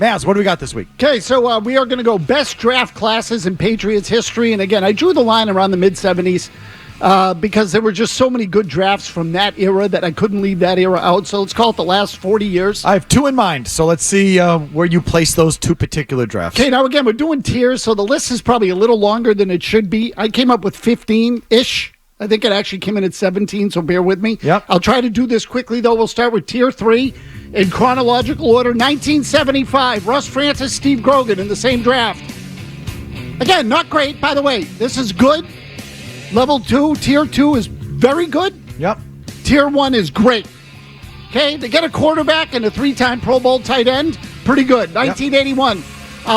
Mazz, what do we got this week? Okay, so we are going to go best draft classes in Patriots history. And again, I drew the line around the mid-'70s because there were just so many good drafts from that era that I couldn't leave that era out. So let's call it the last 40 years. I have two in mind, so let's see where you place those two particular drafts. Okay, now again, we're doing tiers, so the list is probably a little longer than it should be. I came up with 15-ish. I think it actually came in at 17, so bear with me. Yep. I'll try to do this quickly, though. We'll start with Tier 3 in chronological order. 1975, Russ Francis, Steve Grogan in the same draft. Again, not great, by the way. This is good. Level 2, Tier 2 is very good. Yep. Tier 1 is great. Okay, they get a quarterback and a 3-time Pro Bowl tight end. Pretty good. 1981,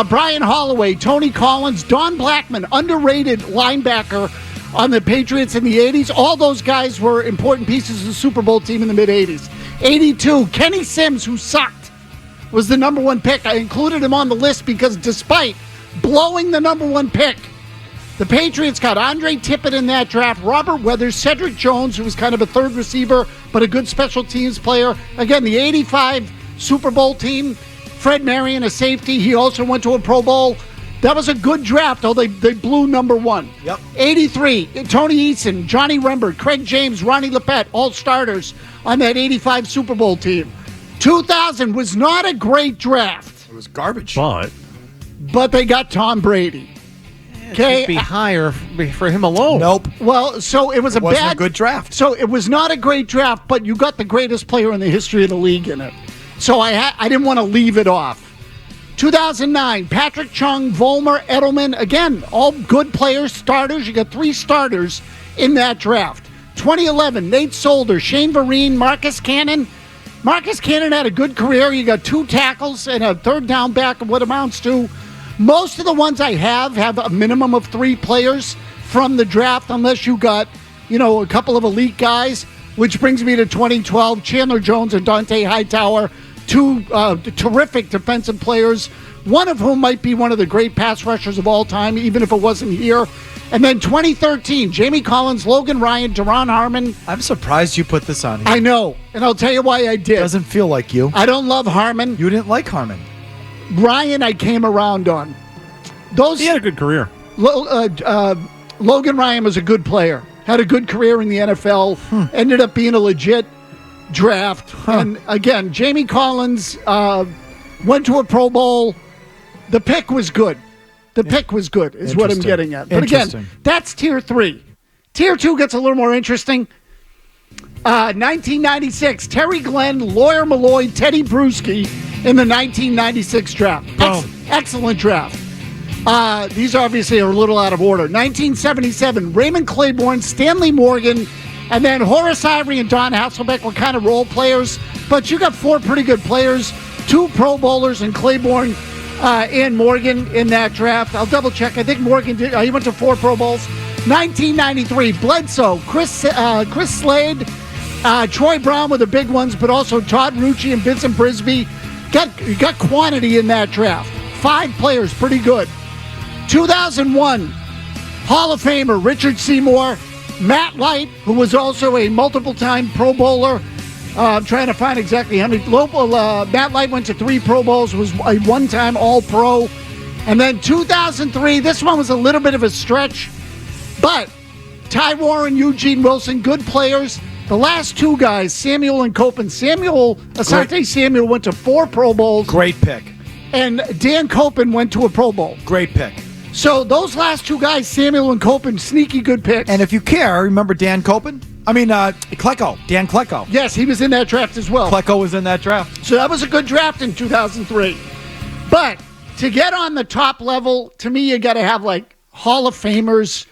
Brian Holloway, Tony Collins, Don Blackman, underrated linebacker on the Patriots in the 80s. All those guys were important pieces of the Super Bowl team in the mid-80s. 82, Kenny Sims, who sucked, was the number 1 pick. I included him on the list because despite blowing the number 1 pick, the Patriots got Andre Tippett in that draft, Robert Weathers, Cedric Jones, who was kind of a third receiver, but a good special teams player. Again, the 85 Super Bowl team, Fred Marion, a safety. He also went to a Pro Bowl. That was a good draft, though they blew number 1. Yep. 83, Tony Eason, Johnny Rembert, Craig James, Ronnie Lepet, all starters on that 85 Super Bowl team. 2000 was not a great draft. It was garbage. But they got Tom Brady. It should be higher for him alone. Nope. Well, so it was Wasn't a good draft. So it was not a great draft, but you got the greatest player in the history of the league in it. So I didn't want to leave it off. 2009, Patrick Chung, Vollmer, Edelman. Again, all good players, starters. You got 3 starters in that draft. 2011, Nate Solder, Shane Vereen, Marcus Cannon. Marcus Cannon had a good career. You got 2 tackles and a third down back of what amounts to. Most of the ones I have a minimum of 3 players from the draft, unless you got, a couple of elite guys, which brings me to 2012, Chandler Jones and Dante Hightower, 2 terrific defensive players, one of whom might be one of the great pass rushers of all time, even if it wasn't here. And then 2013, Jamie Collins, Logan Ryan, Deron Harmon. I'm surprised you put this on here. I know, and I'll tell you why I did. Doesn't feel like you. I don't love Harmon. You didn't like Harmon. Ryan, I came around on. He had a good career. Logan Ryan was a good player. Had a good career in the NFL. Ended up being a legit draft. And again, Jamie Collins went to a Pro Bowl. The pick was good. Is what I'm getting at. But again, that's Tier 3. Tier 2 gets a little more interesting. 1996, Terry Glenn, Lawyer Malloy, Teddy Bruschi in the 1996 draft. Excellent draft. These obviously are a little out of order. 1977, Raymond Claiborne, Stanley Morgan, and then Horace Ivory and Don Hasselbeck were kind of role players. But you got 4 pretty good players, 2 Pro Bowlers in Claiborne and Morgan in that draft. I'll double check. I think Morgan did. He went to 4 Pro Bowls. 1993, Bledsoe, Chris Slade, Troy Brown were the big ones, but also Todd Rucci and Vincent Brisby. Got quantity in that draft. 5 players, pretty good. 2001, Hall of Famer Richard Seymour, Matt Light, who was also a multiple-time Pro Bowler. I'm trying to find exactly how many. Matt Light went to 3 Pro Bowls, was a one-time All-Pro. And then 2003, this one was a little bit of a stretch, but Ty Warren, Eugene Wilson, good players. The last 2 guys, Samuel and Copen. Asante Samuel went to 4 Pro Bowls. Great pick. And Dan Copen went to a Pro Bowl. Great pick. So those last 2 guys, Samuel and Copen, sneaky good picks. And if you care, remember Dan Copen? Klecko. Dan Klecko. Yes, he was in that draft as well. Klecko was in that draft. So that was a good draft in 2003. But to get on the top level, to me, you got to have Hall of Famers.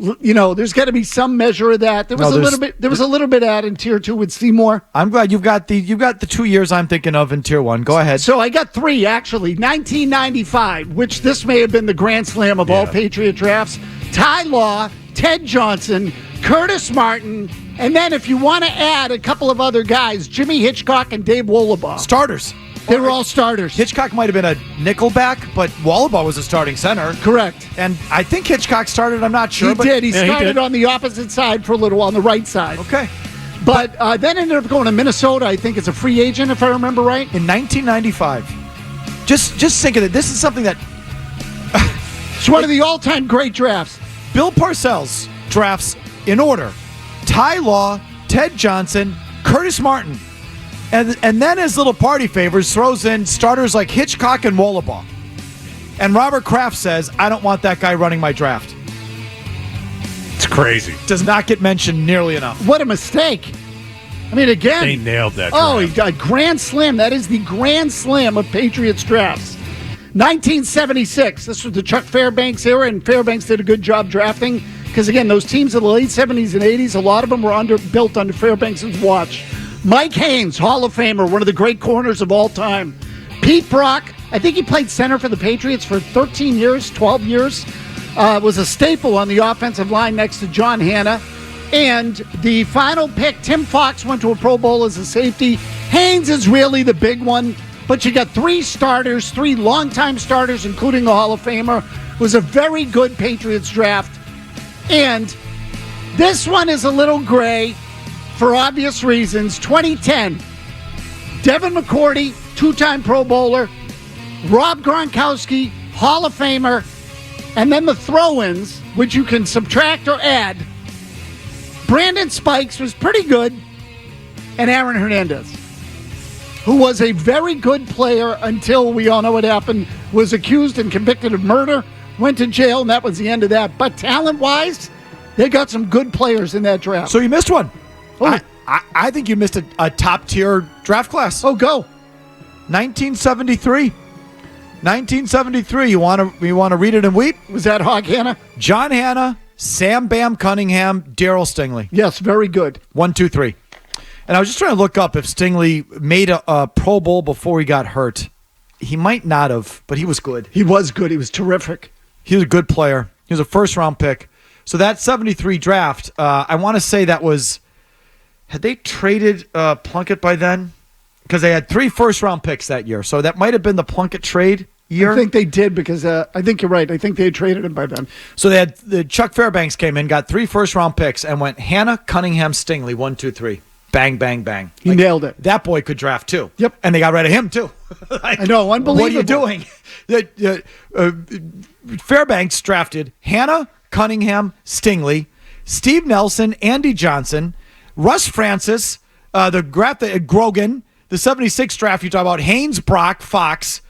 There's got to be some measure of that. There was a little bit at in Tier 2 with Seymour. I'm glad you've got the 2 years I'm thinking of in Tier 1. Go ahead. So I got 3 actually. 1995, which this may have been the grand slam of all Patriot drafts. Ty Law, Ted Johnson, Curtis Martin, and then if you want to add a couple of other guys, Jimmy Hitchcock and Dave Wohlabaugh. Starters. They were all starters. Hitchcock might have been a nickelback, but Wohlabaugh was a starting center. Correct. And I think Hitchcock started, I'm not sure. He did. He started on the opposite side for a little, on the right side. Okay. But then ended up going to Minnesota, I think, as a free agent, if I remember right. In 1995. Just think of it. This is something that It's one of the all-time great drafts. Bill Parcells drafts in order: Ty Law, Ted Johnson, Curtis Martin, and then as little party favors throws in starters like Hitchcock and Wollabaugh. And Robert Kraft says, "I don't want that guy running my draft." It's crazy. Does not get mentioned nearly enough. What a mistake. I mean, again. They nailed that Oh, draft. he got grand slam. That is the grand slam of Patriots drafts. 1976. This was the Chuck Fairbanks era, and Fairbanks did a good job drafting because, again, those teams in the late 70s and 80s, a lot of them were built under Fairbanks' watch. Mike Haynes, Hall of Famer, one of the great corners of all time. Pete Brock, I think he played center for the Patriots for 13 years, 12 years. Was a staple on the offensive line next to John Hanna. And the final pick, Tim Fox, went to a Pro Bowl as a safety. Haynes is really the big one. But you got three starters, three longtime starters, including a Hall of Famer. It was a very good Patriots draft. And this one is a little gray for obvious reasons. 2010, Devin McCourty, two-time Pro Bowler. Rob Gronkowski, Hall of Famer. And then the throw-ins, which you can subtract or add. Brandon Spikes was pretty good. And Aaron Hernandez, who was a very good player until we all know what happened, was accused and convicted of murder, went to jail, and that was the end of that. But talent-wise, they got some good players in that draft. So you missed one. Oh. I think you missed a top-tier draft class. Oh, go. 1973. 1973. You want to read it and weep? Was that Hog Hanna? John Hanna, Sam Bam Cunningham, Darryl Stingley. Yes, very good. 1, 2, 3. And I was just trying to look up if Stingley made a Pro Bowl before he got hurt. He might not have, but he was good. He was good. He was terrific. He was a good player. He was a first-round pick. So that 73 draft, I want to say that was, had they traded Plunkett by then? Because they had 3 first-round picks that year. So that might have been the Plunkett trade year. I think they did because I think you're right. I think they had traded him by then. So they had Chuck Fairbanks came in, got 3 first-round picks, and went Hanna, Cunningham, Stingley, 1, 2, 3. Bang, bang, bang. He nailed it. That boy could draft too. Yep. And they got rid of him too. I know, unbelievable. What are you doing? Fairbanks drafted Hanna, Cunningham, Stingley, Steve Nelson, Andy Johnson, Russ Francis, Grogan, the 76 draft you talk about, Haynes, Brock, Fox.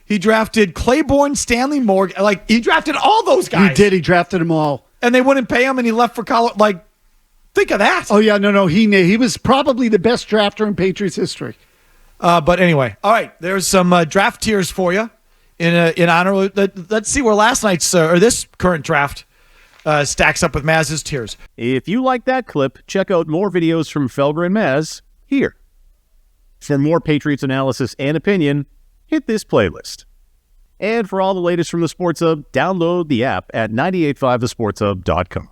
He drafted Claiborne, Stanley Morgan. Like, he drafted all those guys. He did. He drafted them all. And they wouldn't pay him, and he left for college. Like, think of that. Oh, yeah, no. He was probably the best drafter in Patriots history. But anyway, all right, there's some draft tiers for you in honor. Let's see where last night's or this current draft stacks up with Mazz's tiers. If you like that clip, check out more videos from Felger and Mazz here. For more Patriots analysis and opinion, hit this playlist. And for all the latest from the Sports Hub, download the app at 985thesportshub.com.